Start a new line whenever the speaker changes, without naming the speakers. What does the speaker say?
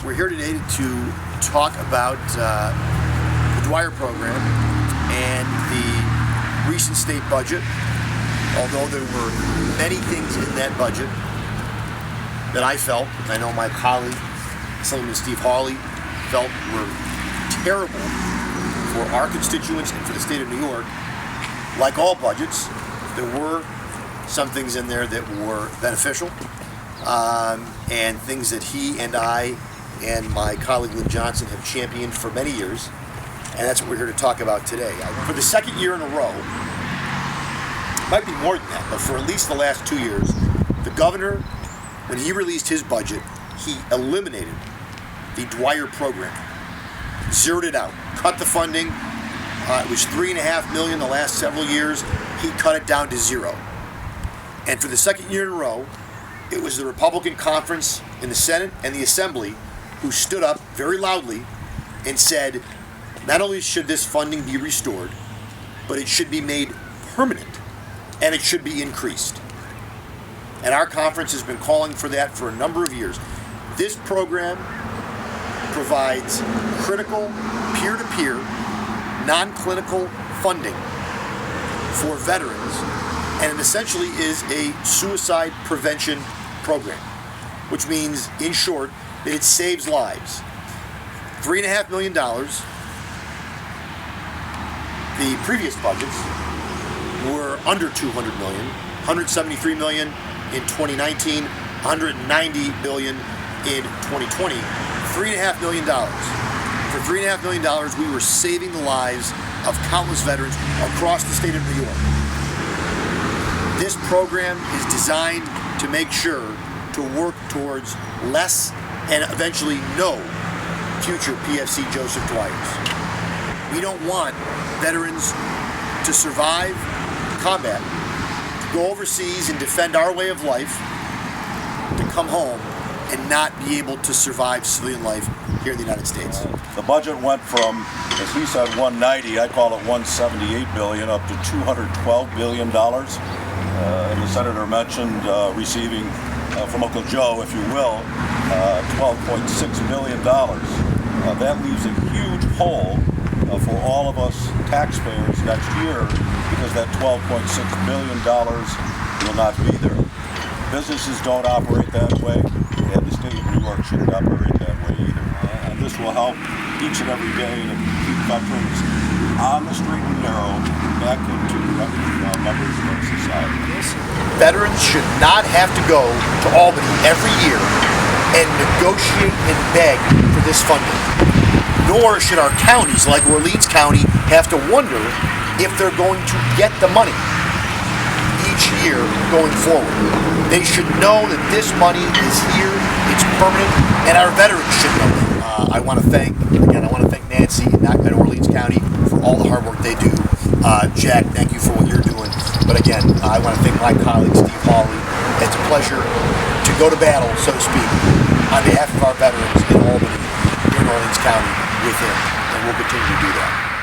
We're here today to talk about the Dwyer program and the recent state budget. Although there were many things in that budget that I felt, and I know my colleague, Assemblyman Hawley, felt were terrible for our constituents and for the state of New York. Like all budgets, there were some things in there that were beneficial, and things that he and I and my colleague Lynn Johnson have championed for many years, and that's what we're here to talk about today. For the second year in a row, might be more than that, but for at least the last 2 years, the governor, when he released his budget, he eliminated the Dwyer program, zeroed it out, cut the funding. It was $3.5 million the last several years. He cut it down to zero. And for the second year in a row, it was the Republican conference in the Senate and the Assembly who stood up very loudly and said, not only should this funding be restored, but it should be made permanent and it should be increased. And our conference has been calling for that for a number of years. This program provides critical, peer-to-peer, non-clinical funding for veterans, and it essentially is a suicide prevention program, which means, in short, that it saves lives. $3.5 million. The previous budgets were under $200 million, $173 million in 2019, $190 billion in 2020. $3.5 million. For $3.5 million, we were saving the lives of countless veterans across the state of New York. This program is designed to make sure to work towards less and eventually no future PFC Joseph Dwyers. We don't want veterans to survive combat, to go overseas and defend our way of life, to come home and not be able to survive civilian life here in the United States.
The budget went from, as he said, 190, I call it 178 billion, up to $212 billion. And the senator mentioned receiving from Uncle Joe, if you will, $12.6 billion. That leaves a huge hole for all of us taxpayers next year, because that $12.6 billion will not be there. Businesses don't operate that way, and the state of New York shouldn't operate that way either. And this will help each and every day to keep veterans on the straight and narrow back into members of society.
Veterans should not have to go to Albany every year and negotiate and beg for this funding. Nor should our counties, like Orleans County, have to wonder if they're going to get the money each year going forward. They should know that this money is here, it's permanent, and our veterans should know that. I want to thank Nancy and Orleans County for all the hard work they do. Jack, thank you for what you're doing. But again, I want to thank my colleague, Steve Hawley. It's a pleasure to go to battle, so to speak, on behalf of our veterans in Albany, in Orleans County, with him, and we'll continue to do that.